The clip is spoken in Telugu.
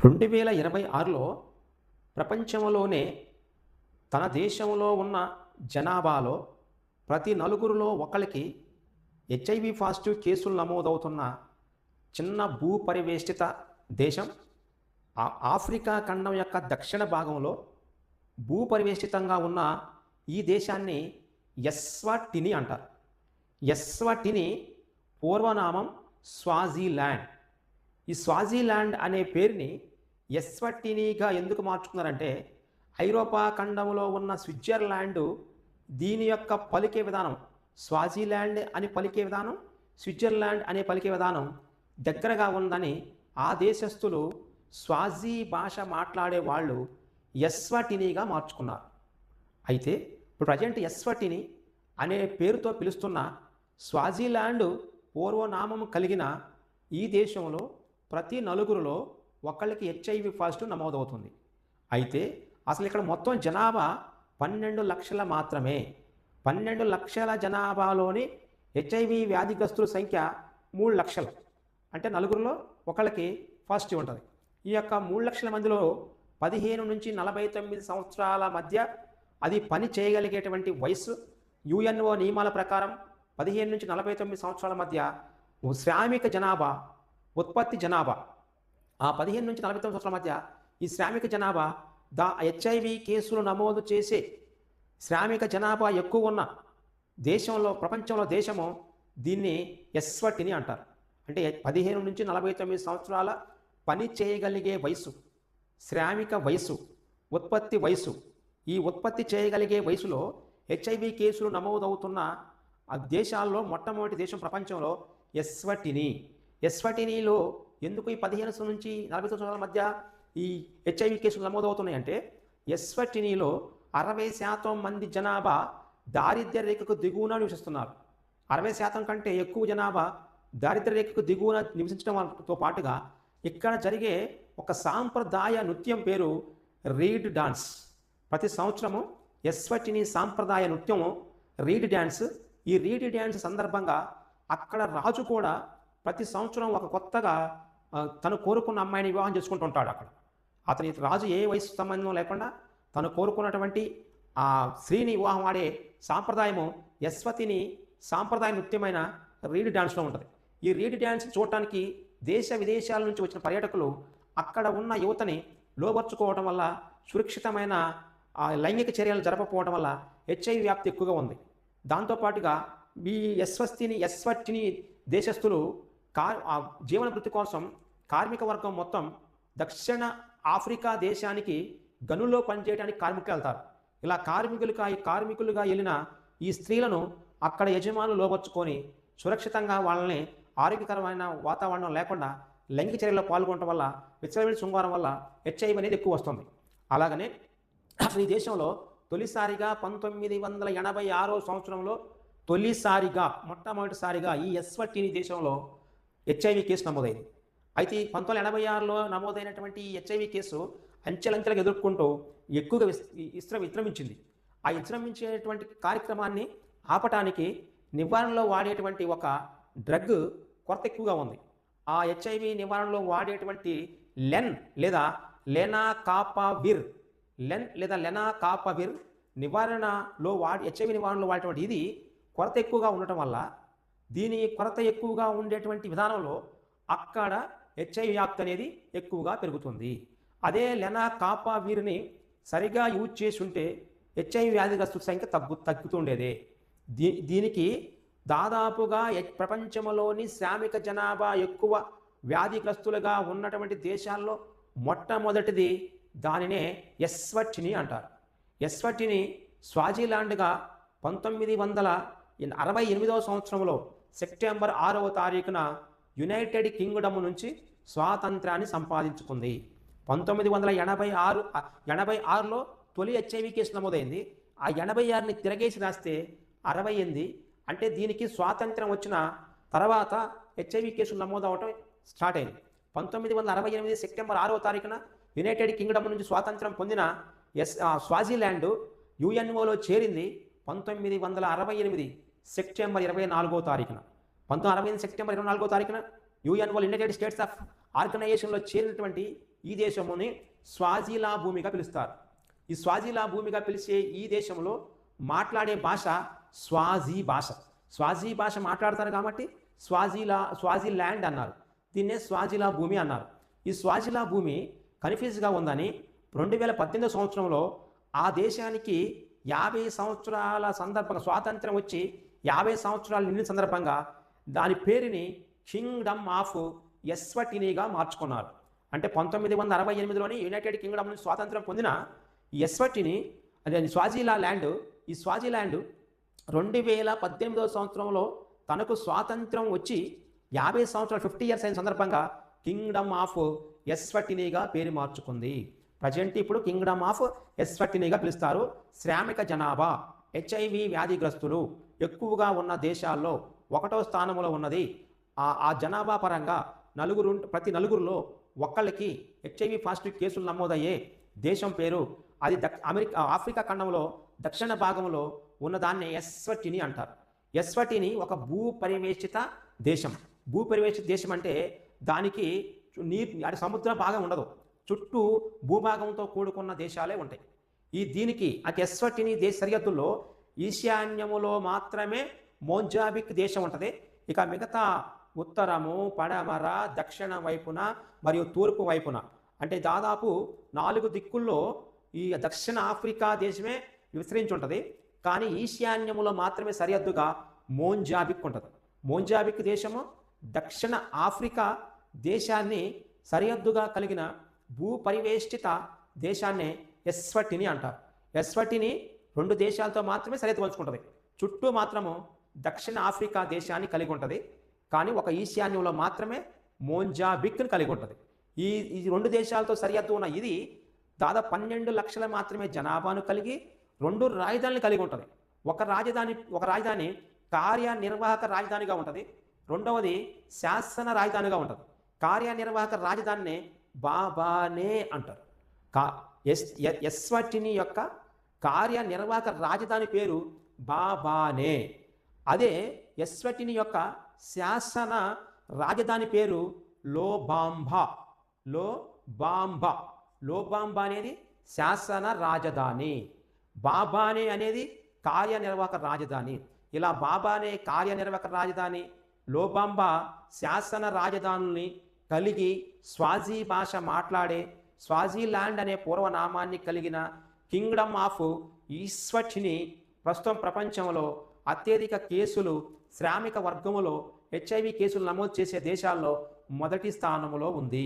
2026లో ప్రపంచంలోనే తన దేశంలో ఉన్న జనాభాలో ప్రతి నలుగురిలో ఒకళ్ళకి హెచ్ఐవి పాజిటివ్ కేసులు నమోదవుతున్న చిన్న భూపరివేష్టిత దేశం ఆఫ్రికా ఖండం యొక్క దక్షిణ భాగంలో భూపరివేష్టితంగా ఉన్న ఈ దేశాన్ని ఎస్వాటిని అంటారు. ఎస్వాటిని పూర్వనామం స్వాజిలాండ్. ఈ స్వాజిలాండ్ అనే పేరుని ఎస్వాటినిగా ఎందుకు మార్చుకున్నారంటే ఐరోపా ఖండంలో ఉన్న స్విట్జర్లాండ్ దీని యొక్క పలికే విధానం స్వాజిలాండ్ అని పలికే విధానం, స్విట్జర్లాండ్ అనే పలికే విధానం దగ్గరగా ఉందని ఆ దేశస్థులు స్వాజీ భాష మాట్లాడే వాళ్ళు ఎస్వాటినిగా మార్చుకున్నారు. అయితే ఇప్పుడు ప్రజెంట్ ఎస్వాటిని అనే పేరుతో పిలుస్తున్న స్వాజిలాండ్ పూర్వనామం కలిగిన ఈ దేశంలో ప్రతి నలుగురిలో ఒకళ్ళకి హెచ్ఐవి పాజిటివ్ నమోదవుతుంది. అయితే అసలు ఇక్కడ మొత్తం జనాభా 12 లక్షల మాత్రమే. 12 లక్షల జనాభాలోని హెచ్ఐవి వ్యాధిగ్రస్తుల సంఖ్య 3 లక్షలు. అంటే నలుగురిలో ఒకళ్ళకి పాజిటివ్ ఉంటుంది. ఈ యొక్క 3 లక్షల మందిలో 15 నుంచి 49 సంవత్సరాల మధ్య అది పని చేయగలిగేటువంటి వయసు యుఎన్ఓ నియమాల ప్రకారం 15 నుంచి 49 సంవత్సరాల మధ్య శ్రామిక జనాభా, ఉత్పత్తి జనాభా, ఆ 15 నుంచి 49 సంవత్సరాల మధ్య ఈ శ్రామిక జనాభా హెచ్ఐవి కేసులు నమోదు చేసే శ్రామిక జనాభా ఎక్కువ ఉన్న దేశంలో, ప్రపంచంలో దేశము దీన్ని ఎస్వాటిని అంటారు. అంటే 15 నుంచి 49 సంవత్సరాల పని చేయగలిగే వయసు, శ్రామిక వయసు, ఉత్పత్తి వయసు, ఈ ఉత్పత్తి చేయగలిగే వయసులో హెచ్ఐవి కేసులు నమోదవుతున్న ఆ దేశాల్లో మొట్టమొదటి దేశం ప్రపంచంలో ఎస్వాటిని. ఎస్వాటినిలో ఎందుకు ఈ 15 నుంచి 49 సంవత్సరాల మధ్య ఈ హెచ్ఐవి కేసులు నమోదవుతున్నాయంటే ఎస్వాటినిలో 60% మంది జనాభా దారిద్ర్య రేఖకు దిగువన నివసిస్తున్నారు. 60% కంటే ఎక్కువ జనాభా దారిద్ర్య రేఖకు దిగువన నివసించడంతో పాటుగా ఇక్కడ జరిగే ఒక సాంప్రదాయ నృత్యం పేరు రీడ్ డాన్స్. ప్రతి సంవత్సరము ఎస్వాటిని సాంప్రదాయ నృత్యము రీడ్ డ్యాన్స్. ఈ రీడ్ డ్యాన్స్ సందర్భంగా అక్కడ రాజు కూడా ప్రతి సంవత్సరం ఒక కొత్తగా తను కోరుకున్న అమ్మాయిని వివాహం చేసుకుంటుంటాడు. అతని రాజు ఏ వయసు సంబంధం లేకుండా తను కోరుకున్నటువంటి ఆ స్త్రీని వివాహం ఆడే సాంప్రదాయము ఎస్వాతిని సాంప్రదాయ నృత్యమైన రీడ్ డ్యాన్స్లో ఉంటుంది. ఈ రీడ్ డ్యాన్స్ చూడటానికి దేశ విదేశాల నుంచి వచ్చిన పర్యాటకులు అక్కడ ఉన్న యువతని లోబర్చుకోవడం వల్ల, సురక్షితమైన లైంగిక చర్యలు జరపకపోవడం వల్ల హెచ్ఐవి వ్యాప్తి ఎక్కువగా ఉంది. దాంతోపాటుగా ఈ ఎస్వాటిని దేశస్థులు జీవన వృత్తి కోసం కార్మిక వర్గం మొత్తం దక్షిణ ఆఫ్రికా దేశానికి గనుల్లో పనిచేయడానికి కార్మికులు వెళ్తారు. ఇలా కార్మికులుగా వెళ్ళిన ఈ స్త్రీలను అక్కడ యజమానులు లోబర్చుకొని సురక్షితంగా వాళ్ళని ఆరోగ్యకరమైన వాతావరణం లేకుండా లైంగిక చర్యల్లో పాల్గొనడం వల్ల, విచ్చలవిడి శృంగారం వల్ల హెచ్ఐవి అనేది ఎక్కువ వస్తుంది. అలాగనే అసలు ఈ దేశంలో తొలిసారిగా 1986 సంవత్సరంలో మొట్టమొదటిసారిగా ఈ ఎస్వాటిని దేశంలో హెచ్ఐవి కేసు నమోదైంది. అయితే 1986లో నమోదైనటువంటి ఈ హెచ్ఐవి కేసు అంచెలంచెలుగా ఎదుర్కొంటూ ఎక్కువగా విశ్రమించింది. ఆ విశ్రమించేటువంటి కార్యక్రమాన్ని ఆపటానికి నివారణలో వాడేటువంటి ఒక డ్రగ్ కొరత ఎక్కువగా ఉంది. ఆ హెచ్ఐవి నివారణలో వాడేటువంటి లెన్ లేదా లెనాకాపవిర్ హెచ్ఐవి నివారణలో వాడేటువంటి ఇది కొరత ఎక్కువగా ఉండటం వల్ల దీని కొరత ఎక్కువగా ఉండేటువంటి విధానంలో అక్కడ హెచ్ఐవి వ్యాప్తి అనేది ఎక్కువగా పెరుగుతుంది. అదే లెనాకాపవిర్ని సరిగా యూజ్ చేసి ఉంటే హెచ్ఐవి వ్యాధిగ్రస్తుల సంఖ్య తగ్గుతుండేదే. దీనికి దాదాపుగా ప్రపంచంలోని శ్రామిక జనాభా ఎక్కువ వ్యాధిగ్రస్తులుగా ఉన్నటువంటి దేశాల్లో మొట్టమొదటిది దానినే ఎస్వాటిని అంటారు. ఎస్వాటిని స్వాజిలాండ్గా 1968 సంవత్సరంలో సెప్టెంబర్ 6వ తారీఖున యునైటెడ్ కింగ్డమ్ నుంచి స్వాతంత్రాన్ని సంపాదించుకుంది. 1986లో తొలి హెచ్ఐవి కేసు నమోదైంది. ఆ 86ని తిరగేసి రాస్తే 68. అంటే దీనికి స్వాతంత్రం వచ్చిన తర్వాత హెచ్ఐవి కేసులు నమోదవటం స్టార్ట్ అయింది. 1968 సెప్టెంబర్ 6వ తారీఖున యునైటెడ్ కింగ్డమ్ నుంచి స్వాతంత్రం పొందిన స్వాజిలాండ్ యుఎన్ఓలో చేరింది 1968 సెప్టెంబర్ 24వ తారీఖున. 1968 సెప్టెంబర్ 24వ తారీఖున యుఎన్ఓ యునైటెడ్ స్టేట్స్ ఆఫ్ ఆర్గనైజేషన్లో చేరినటువంటి ఈ దేశముని స్వాజిలా భూమిగా పిలుస్తారు. ఈ స్వాజిలా భూమిగా పిలిచే ఈ దేశంలో మాట్లాడే భాష స్వాజీ భాష. స్వాజీ భాష మాట్లాడతారు కాబట్టి స్వాజిల్యాండ్ అన్నారు. దీన్నే స్వాజిలా భూమి అన్నారు. ఈ స్వాజిలా భూమి కన్ఫ్యూజ్గా ఉందని 2018 సంవత్సరంలో ఆ దేశానికి 50 సంవత్సరాల సందర్భంగా, స్వాతంత్రం వచ్చి 50 సంవత్సరాలు నిండిన సందర్భంగా దాని పేరుని కింగ్డమ్ ఆఫ్ ఎస్వటినీగా మార్చుకున్నారు. అంటే 1968లోని యునైటెడ్ కింగ్డమ్ నుంచి స్వాతంత్రం పొందిన ఎస్వటిని, అదే స్వాజిలాండ్, ఈ స్వాజిలాండ్ 2018 సంవత్సరంలో తనకు స్వాతంత్రం వచ్చి 50 సంవత్సరాలు 50 ఇయర్స్ అయిన సందర్భంగా కింగ్డమ్ ఆఫ్ ఎస్వటినీగా పేరు మార్చుకుంది. ప్రజెంట్ ఇప్పుడు కింగ్డమ్ ఆఫ్ ఎస్వటినీగా పిలుస్తారు. శ్రామిక జనాభా, హెచ్ఐవి వ్యాధిగ్రస్తులు ఎక్కువగా ఉన్న దేశాల్లో 1వ స్థానంలో ఉన్నది. ఆ జనాభా పరంగా ప్రతి నలుగురిలో ఒకళ్ళకి హెచ్ఐవి పాజిటివ్ కేసులు నమోదయ్యే దేశం పేరు అది ఆఫ్రికా ఖండంలో దక్షిణ భాగంలో ఉన్నదాన్ని ఎస్వటిని అంటారు. ఎస్వటిని ఒక భూపరివేష్టిత దేశం. భూపరివేష్టిత దేశం అంటే దానికి అంటే సముద్ర భాగం ఉండదు, చుట్టూ భూభాగంతో కూడుకున్న దేశాలే ఉంటాయి. దీనికి ఎస్వటిని దేశ సరిహద్దుల్లో ఈశాన్యములో మాత్రమే మోజాంబిక్ దేశం ఉంటుంది. ఇక మిగతా ఉత్తరము, పడమర, దక్షిణ వైపున మరియు తూర్పు వైపున అంటే దాదాపు 4 దిక్కుల్లో ఈ దక్షిణ ఆఫ్రికా దేశమే విస్తరించి ఉంటుంది. కానీ ఈశాన్యములో మాత్రమే సరిహద్దుగా మోజాంబిక్ ఉంటుంది. మోజాంబిక్ దేశము దక్షిణ ఆఫ్రికా దేశాన్ని సరిహద్దుగా కలిగిన భూపరివేష్టిత దేశాన్నే ఎస్వటిని అంటారు. ఎస్వటిని 2 దేశాలతో మాత్రమే సరిహద్దు పంచుకుంటుంది. చుట్టూ మాత్రము దక్షిణ ఆఫ్రికా దేశాన్ని కలిగి ఉంటుంది. కానీ ఒక ఈశాన్యంలో మాత్రమే మోజాంబిక్ను కలిగి ఉంటుంది. ఈ 2 దేశాలతో సరిహద్దు ఉన్న ఇది దాదాపు 12 లక్షల మాత్రమే జనాభాను కలిగి 2 రాజధానులు కలిగి ఉంటుంది. ఒక రాజధాని కార్యనిర్వాహక రాజధానిగా ఉంటుంది. రెండవది శాసన రాజధానిగా ఉంటుంది. కార్యనిర్వాహక రాజధానిని బాబానే అంటారు. ఎస్వటిని యొక్క కార్యనిర్వాహక రాజధాని పేరు బాబానే. అదే ఎస్వటిని యొక్క శాసన రాజధాని పేరు లోబాంబా. లోబాంబా అనేది శాసన రాజధాని, బాబానే అనేది కార్యనిర్వాహక రాజధాని. ఇలా బాబానే కార్యనిర్వాహక రాజధాని, లోబాంబా శాసన రాజధానుల్ని కలిగి స్వాజీ భాష మాట్లాడే స్వాజిలాండ్ అనే పూర్వనామాన్ని కలిగిన కింగ్డమ్ ఆఫ్ ఈస్వటిని ప్రస్తుతం ప్రపంచంలో అత్యధిక కేసులు, శ్రామిక వర్గములో హెచ్ఐవి కేసులు నమోదు చేసే దేశాల్లో మొదటి స్థానంలో ఉంది.